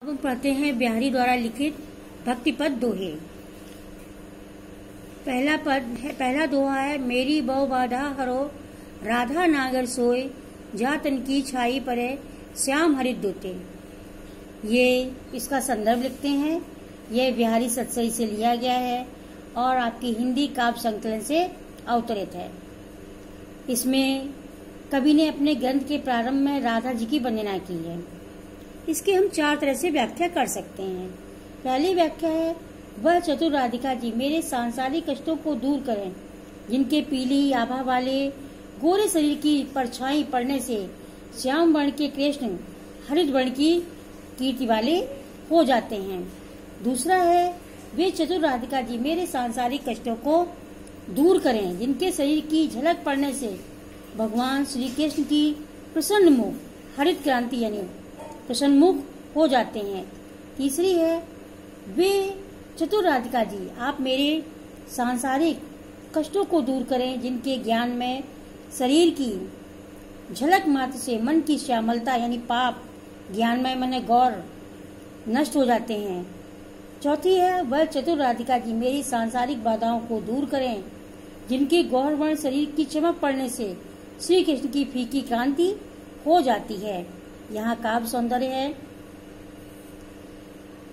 अब हम पढ़ते हैं बिहारी द्वारा लिखित भक्ति पद दोहे। पहला दोहा है। मेरी बहु बाधा हरो राधा नागर सोए, जा तन की छाई परे श्याम हरित दोते। ये इसका संदर्भ लिखते हैं। यह बिहारी सतसई से लिया गया है और आपकी हिंदी काव्य संकलन से अवतरित है। इसमें कवि ने अपने ग्रंथ के प्रारंभ में राधा जी की वंदना की है। इसकी हम 4 तरह से व्याख्या कर सकते हैं। पहली व्याख्या है, वह चतुर राधिका जी मेरे सांसारिक कष्टों को दूर करें, जिनके पीली आभा वाले गोरे शरीर की परछाई पड़ने से श्याम वर्ण के कृष्ण हरित वर्ण की कीर्ति वाले हो जाते हैं। दूसरा है, वे चतुर राधिका जी मेरे सांसारिक कष्टों को दूर करें, जिनके शरीर की झलक पड़ने से भगवान श्री कृष्ण की प्रसन्न मुख हरित क्रांति यानी प्रसन्न मुख हो जाते हैं। तीसरी है, वे चतुर राधिका जी आप मेरे सांसारिक कष्टों को दूर करें, जिनके ज्ञान में शरीर की झलक मात्र से मन की श्यामलता यानी पाप ज्ञान में मन गौर नष्ट हो जाते हैं। चौथी है, वह चतुर राधिका जी मेरी सांसारिक बाधाओं को दूर करें, जिनके गौर वर्ण शरीर की चमक पड़ने से श्री कृष्ण की फीकी क्रांति हो जाती है। यहाँ काव्य सौंदर्य है।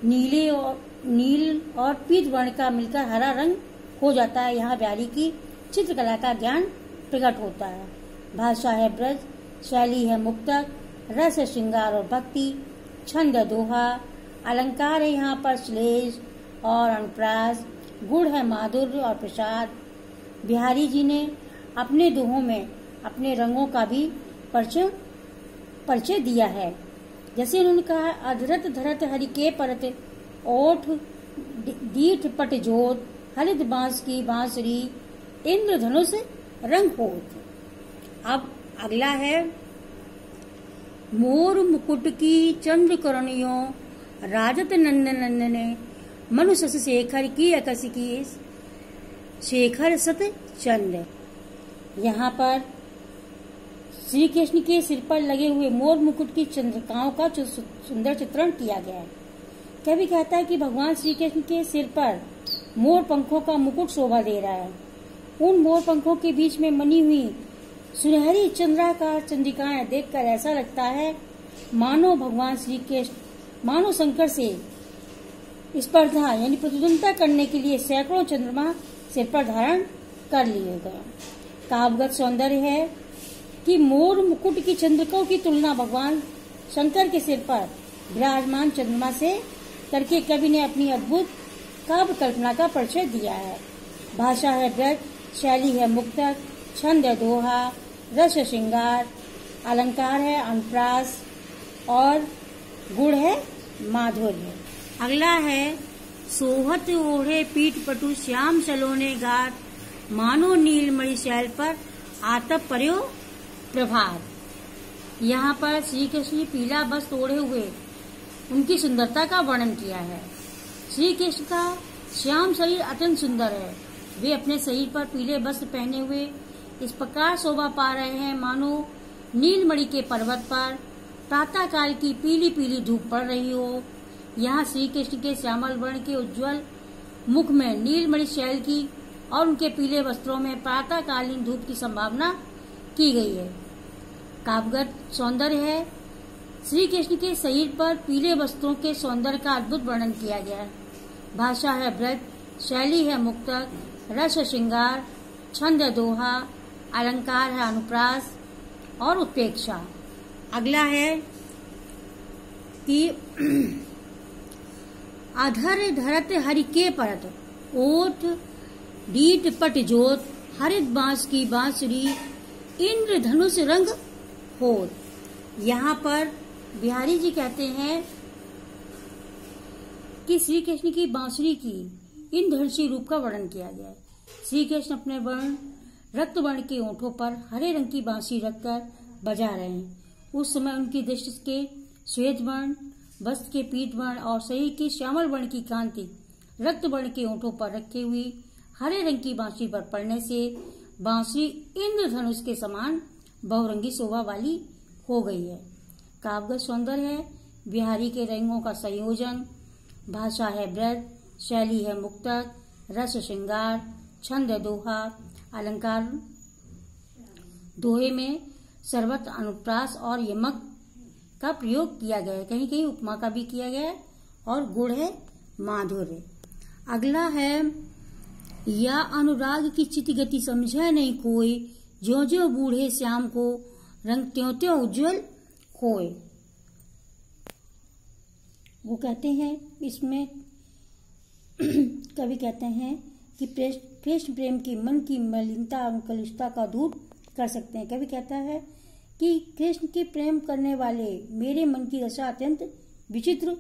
नील और पीत वर्ण का मिलकर हरा रंग हो जाता है। यहाँ बिहारी की चित्रकला का ज्ञान प्रकट होता है। भाषा है ब्रज, शैली है मुक्तक, रस श्रृंगार और भक्ति, छंद दोहा, अलंकार है यहाँ पर श्लेष और अनुप्रास, गुण है माधुर्य और प्रसाद। बिहारी जी ने अपने दोहों में अपने रंगों का भी परिचय दिया है। जैसे उन्होंने कहा, अधरत धरत हरि के परत, ओठ दीठ पट जोत, हरित बांस की बांसुरी, इंद्रधनुष रंग होत। अब अगला है, मोर मुकुट की चंद्र करणियों, राजत नंदन नंदने, मनुष्य शेखर की अकस की, शेखर सत चंद। यहाँ पर श्री कृष्ण के सिर पर लगे हुए मोर मुकुट की चंद्रिकाओं का सुंदर चित्रण किया गया है। कवि कहता है कि भगवान श्री कृष्ण के सिर पर मोर पंखों का मुकुट शोभा दे रहा है। उन मोर पंखों के बीच में बनी हुई सुनहरी चंद्राकार चंद्रिकाएं देखकर ऐसा लगता है मानो भगवान श्री कृष्ण मानो शंकर से स्पर्धा यानी प्रतिद्वंदिता करने के लिए सैकड़ों चंद्रमा सिर पर धारण कर लिए गए। काव्यगत सौंदर्य है कि मोर मुकुट की चंद्रिकाओं की तुलना भगवान शंकर के सिर पर विराजमान चंद्रमा से करके कवि ने अपनी अद्भुत काव्य कल्पना का परिचय दिया है। भाषा है ब्रज, शैली है मुक्तक, छंद है दोहा, रस श्रृंगार, अलंकार है अनुप्रास और गुण है माधुर्य। अगला है, सोहत ओढ़े पीठ पटु श्याम सलोने गात, मानो नीलमणि शैल पर आतप पर्यो प्रभात। यहाँ पर श्री कृष्ण पीला वस्त्र ओढ़े हुए उनकी सुंदरता का वर्णन किया है। श्री कृष्ण का श्याम शरीर अत्यंत सुंदर है। वे अपने शरीर पर पीले वस्त्र पहने हुए इस प्रकार शोभा पा रहे हैं मानो नीलमणि के पर्वत पर प्रातः काल की पीली पीली धूप पड़ रही हो। यहाँ श्री कृष्ण के श्यामल वर्ण के उज्ज्वल मुख में नीलमणि शैल की और उनके पीले वस्त्रों में प्रातःकालीन धूप की संभावना की गई है। काव्यगत सौंदर्य है, श्री कृष्ण के शरीर पर पीले वस्त्रों के सौंदर्य का अद्भुत वर्णन किया गया है। भाषा है ब्रज, शैली है मुक्तक, रस श्रृंगार, छंद है दोहा, अलंकार है अनुप्रास और उत्प्रेक्षा। अगला है कि अधर धरत हरि के परत, ओठ दीठ पट जोत, हरित बांस की बांसुरी, इंद्रधनुष रंग होत। यहाँ पर बिहारी जी कहते हैं कि श्री कृष्ण की बांसुरी की इंद्रधनुषी रूप का वर्णन किया गया है। श्री कृष्ण अपने वर्ण रक्त वर्ण के ओंठों पर हरे रंग की बांसुरी रखकर बजा रहे हैं। उस समय उनकी दृष्टि के श्वेत वर्ण, वस्त्र के पीत वर्ण और शरीर की श्यामल वर्ण की कांति रक्त वर्ण के ओंठों पर रखी हुई हरे रंग की बांसुरी पर पड़ने से बांसुरी इंद्रधनुष के समान बहुरंगी शोभा वाली हो गई है। काव्यगत सौंदर्य है, बिहारी के रंगों का संयोजन। भाषा है ब्रज, शैली है मुक्तक, रस श्रृंगार, छंद है दोहा। अलंकार दोहे में सर्वत्र अनुप्रास और यमक का प्रयोग किया गया है, कहीं कहीं उपमा का भी किया गया है। और गुण है माधुर्य। अगला है या अनुराग की चित गति समझे नहीं कोई, ज्यों ज्यों बूढ़े श्याम को रंग त्यों त्यों उज्ज्वल होए। वो कहते हैं इसमें कवि कहते हैं कि कृष्ण प्रेम की मन की मलिनता और कलुषता का दूर कर सकते हैं। कवि कहता है कि कृष्ण के प्रेम करने वाले मेरे मन की दशा अत्यंत विचित्र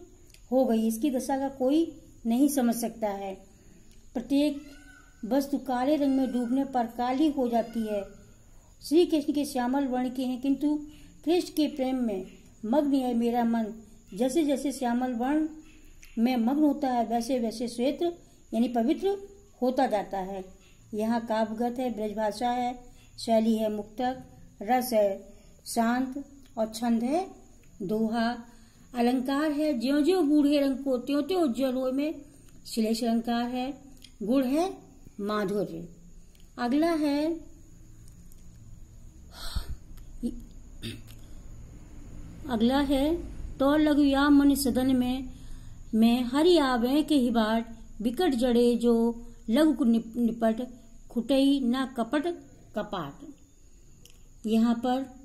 हो गई, इसकी दशा का कोई नहीं समझ सकता है। प्रत्येक वस्तु काले रंग में डूबने पर काली हो जाती है। श्री कृष्ण के श्यामल वर्ण के हैं, किंतु कृष्ण के प्रेम में मग्न है मेरा मन। जैसे जैसे श्यामल वर्ण में मग्न होता है वैसे वैसे श्वेत यानी पवित्र होता जाता है। यहाँ काव्यगत है, ब्रजभाषा है, शैली है मुक्तक, रस है शांत और छंद है दोहा। अलंकार है ज्यों ज्यों बूढ़े रंग को त्यों त्यों उज्ज्वल हो में श्लेष अलंकार है। गुण है माधुर्य। अगला है तो लघु या मन सदन में हरि आवे के ही बाट, विकट जड़े जो लघु निपट, खुटई न कपट कपाट। यहाँ पर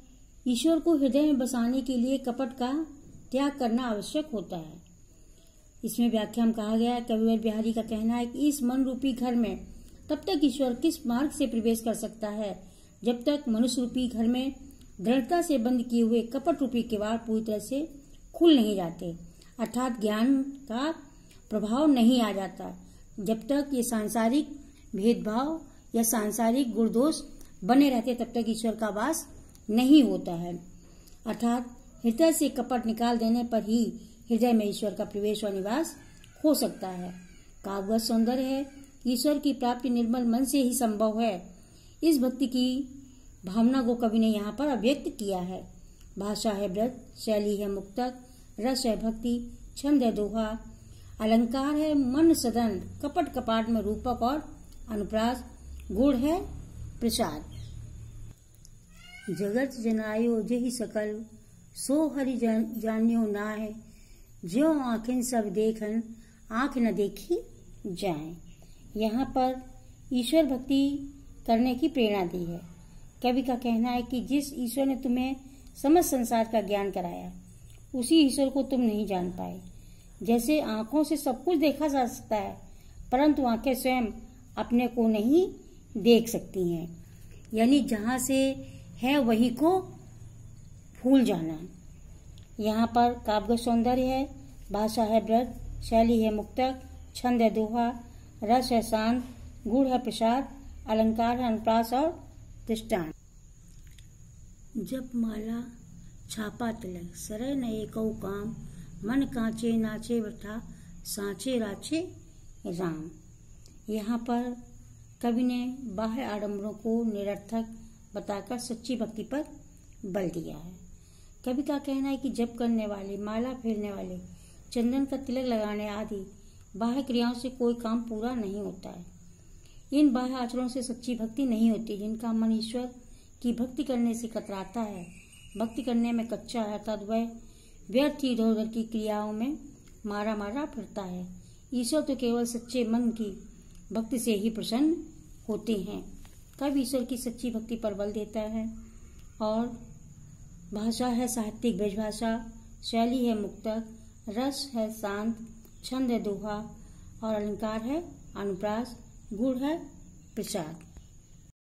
ईश्वर को हृदय में बसाने के लिए कपट का त्याग करना आवश्यक होता है। इसमें व्याख्या में कहा गया है, कविवर बिहारी का कहना है कि इस मन रूपी घर में तब तक ईश्वर किस मार्ग से प्रवेश कर सकता है जब तक मनुष्य रूपी घर में दृढ़ता से बंद किए हुए कपट रूपी किवाड़ पूरी तरह से खुल नहीं जाते, अर्थात ज्ञान का प्रभाव नहीं आ जाता। जब तक ये सांसारिक भेदभाव या सांसारिक गुणदोष बने रहते तब तक ईश्वर का वास नहीं होता है। अर्थात हृदय से कपट निकाल देने पर ही हृदय में ईश्वर का प्रवेश और निवास हो सकता है। काव्य सौंदर्य है, ईश्वर की प्राप्ति निर्मल मन से ही संभव है। इस भक्ति की भावना को कवि ने यहाँ पर अभिव्यक्त किया है। भाषा है ब्रज, शैली है मुक्तक, रस है भक्ति, छंद है दोहा। अलंकार है मन सदन, कपट कपाट में रूपक और अनुप्रास। गुण है प्रसाद। जगत जनायो जेहि सकल, सो हरि जान्यो नाहि, ज्यों आँखें सब देखन, आँख न देखी जाए। यहाँ पर ईश्वर भक्ति करने की प्रेरणा दी है। कवि का कहना है कि जिस ईश्वर ने तुम्हें समस्त संसार का ज्ञान कराया, उसी ईश्वर को तुम नहीं जान पाए। जैसे आँखों से सब कुछ देखा जा सकता है, परंतु आँखें स्वयं अपने को नहीं देख सकती हैं। यानी जहाँ से है वही को भूल जाना। यहाँ पर काव्य सौंदर्य है, भाषा है ब्रज, शैली है मुक्तक, छंद है दोहा, रस है शांत, गुण है प्रसाद, अलंकार है अनुप्रास और दृष्टांत। जप माला छापा तिलक, सरय न एकौ काम, मन कांचे नाचे वठा, सांचे राचे राम। यहाँ पर कवि ने बाह्य आडंबरों को निरर्थक बताकर सच्ची भक्ति पर बल दिया है। कवि का कहना है कि जप करने वाले, माला फेरने वाले, चंदन का तिलक लगाने आदि बाह्य क्रियाओं से कोई काम पूरा नहीं होता है। इन बाह्य आचरणों से सच्ची भक्ति नहीं होती। जिनका मन ईश्वर की भक्ति करने से कतराता है, भक्ति करने में कच्चा है, तद वह व्यर्थ इधर उधर की क्रियाओं में मारा मारा फिरता है। ईश्वर तो केवल सच्चे मन की भक्ति से ही प्रसन्न होते हैं। कब ईश्वर की सच्ची भक्ति पर बल देता है। और भाषा है साहित्यिक ब्रजभाषा, शैली है मुक्तक, रस है शांत, छंद है दोहा और अलंकार है अनुप्रास, गुण है प्रसाद।